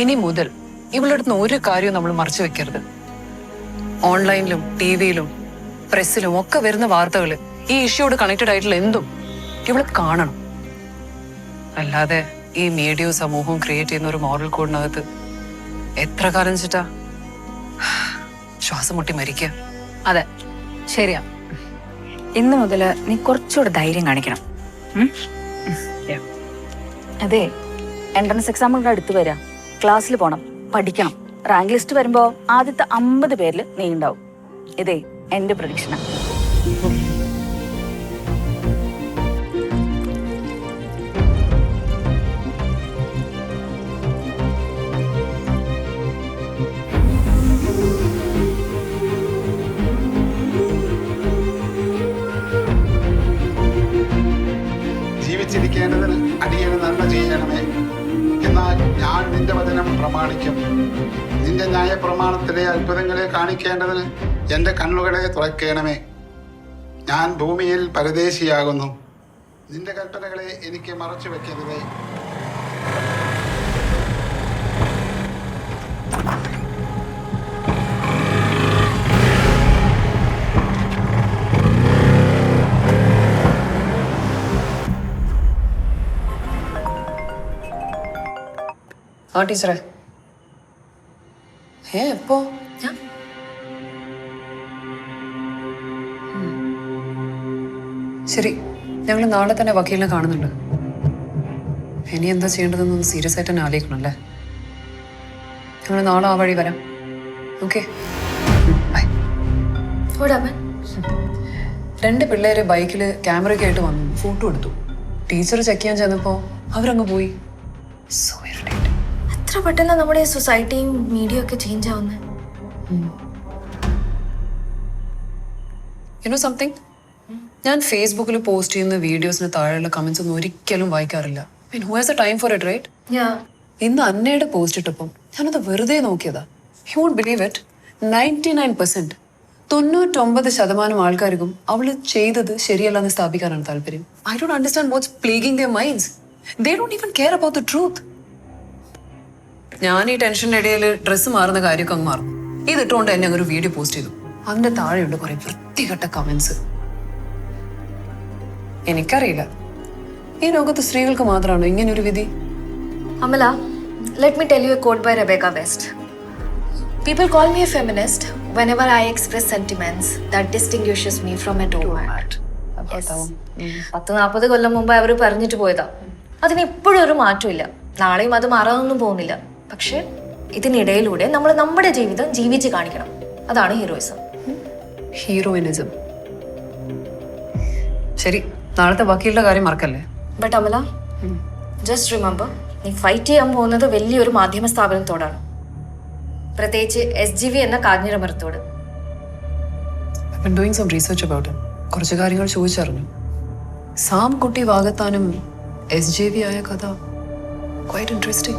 ഇനി മുതൽ ഇവളുടെ അടുത്ത് ഒരു കാര്യവും നമ്മൾ മറച്ചു വെക്കരുത്. ഓൺലൈനിലും ടിവിയിലും പ്രസ്സിലും ഒക്കെ വരുന്ന വാർത്തകൾ ഈ ഇഷ്യൂയോട് കണക്റ്റഡ് ആയിട്ടുള്ള എന്തും ഇവള് കാണണം. അല്ലാതെ ഈ മീഡിയയും സമൂഹവും ക്രിയേറ്റ് ചെയ്യുന്ന ഒരു മോറൽ കോഡിനകത്ത് എത്ര കാലം വെച്ചിട്ടാ ശ്വാസം മുട്ടി മരിക്കുക. അതെ, ശരിയാ. ഇന്ന് മുതൽ നീ കുറച്ചുകൂടെ ധൈര്യം കാണിക്കണം. അതെ, എൻട്രൻസ് എക്സാമുകളുടെ അടുത്ത് വരാം. ക്ലാസ്സിൽ പോണം, പഠിക്കണം. റാങ്ക് ലിസ്റ്റ് വരുമ്പോ ആദ്യത്തെ 50 പേരിൽ നീ ഉണ്ടാവും. ഇതേ എന്റെ പ്രതീക്ഷണം. ജീവിച്ചിരിക്കേണ്ടതിന് അടിയന് നന്മ ചെയ്യണമേ. എന്നാൽ ഞാൻ നിന്റെ വചനം പ്രമാണിക്കും. നിന്റെ ന്യായ പ്രമാണത്തിലെ അത്ഭുതങ്ങളെ കാണിക്കേണ്ടതിന് എൻ്റെ കണ്ണുകളെ തുറക്കേണമേ. ഞാൻ ഭൂമിയിൽ പരദേശിയാകുന്നു. നിന്റെ കൽപ്പനകളെ എനിക്ക് മറച്ചു വെക്കരുതേ. ആ ടീച്ചറെ, എപ്പോ? ശരി, ഞങ്ങൾ നാളെ തന്നെ വക്കീലിനെ കാണുന്നുണ്ട്. ഇനി എന്താ ചെയ്യേണ്ടതെന്നൊന്ന് സീരിയസ് ആയിട്ട് തന്നെ ആലോചിക്കണം അല്ലേ? ഞങ്ങൾ നാളെ ആ വഴി വരാം. Okay, by. 2 പിള്ളേര് ബൈക്കിൽ ക്യാമറയൊക്കെ ആയിട്ട് വന്നു, ഫോട്ടോ എടുത്തു. ടീച്ചർ ചെക്ക് ചെയ്യാൻ ചെന്നപ്പോ അവരങ്ങ് പോയി. So irritating. എത്ര പെട്ടെന്ന് നമ്മുടെ സൊസൈറ്റിയും മീഡിയ ഒക്കെ ചേഞ്ച് ആവുന്നത്. യു നോ സംതിങ്, ഞാൻ ഫേസ്ബുക്കിൽ പോസ്റ്റ് ചെയ്യുന്ന വീഡിയോസിന് താഴെയുള്ള കമന്റ്സ് ഒന്നും ഒരിക്കലും വായിക്കാറില്ല. Who has a time for it, right? ഇന്ന് അന്നയുടെ പോസ്റ്റ് ഇട്ടപ്പം ഞാനത് വെറുതെ നോക്കിയതാ. യു വോണ്ട് ബിലീവ് ഇറ്റ്, 99% 99% ആൾക്കാർക്കും അവള് ചെയ്തത് ശരിയല്ലെന്ന് സ്ഥാപിക്കാനാണ് താല്പര്യം. I don't understand what's plaguing their minds. They don't even care about the truth. ഞാൻ ഈ ടെൻഷൻ്റെ ഇടയിൽ ഡ്രസ്സ് മാറുന്ന കാര്യമൊക്കെ അങ്ങ് മാറും. ഇതിട്ടുകൊണ്ട് എന്നെ ഒരു വീഡിയോ പോസ്റ്റ് ചെയ്തു. അതിന്റെ താഴെയുണ്ട് കുറെ വൃത്തികെട്ട കമന്റ്സ്. എനിക്കറിയില്ല, ഈ ലോകത്ത് സ്ത്രീകൾക്ക് മാത്രമാണോ ഇങ്ങനെ ഒരു വിധി? Amala, let me tell you a quote by Rebecca West. People call me a feminist whenever I express sentiments that distinguishes me from a doormat. 40 കൊല്ലം മുമ്പ് അവർ പറഞ്ഞിട്ട് പോയതാ. അതിന് ഇപ്പോഴും ഒരു മാറ്റമില്ല. നാളെയും അത് മാറാനൊന്നും പോകുന്നില്ല. പക്ഷെ ഇതിനിടയിലൂടെ നമ്മൾ നമ്മുടെ ജീവിതം ജീവിച്ച് കാണിക്കണം. അതാണ് ഹീറോയിസം. ഹീറോയിനിസം. ശരി, നാളത്തെ വക്കീലിന്റെ കാര്യം മറക്കല്ലേ. ബട്ട് അമല, ജസ്റ്റ് റിമെമ്പർ, നീ ഫൈറ്റ് ചെയ്യാൻ പോകുന്നത് വലിയൊരു മാധ്യമ സ്ഥാപനത്തോടാണ്. പ്രത്യേകിച്ച് SGV എന്ന കാഞ്ഞിരമരത്തോട്. I've been doing some research about him. കുറച്ച് കാര്യങ്ങൾ ചോദിച്ചറിഞ്ഞു. സാം കുട്ടി വാഗത്താനും SJV ആയ കഥ quite interesting.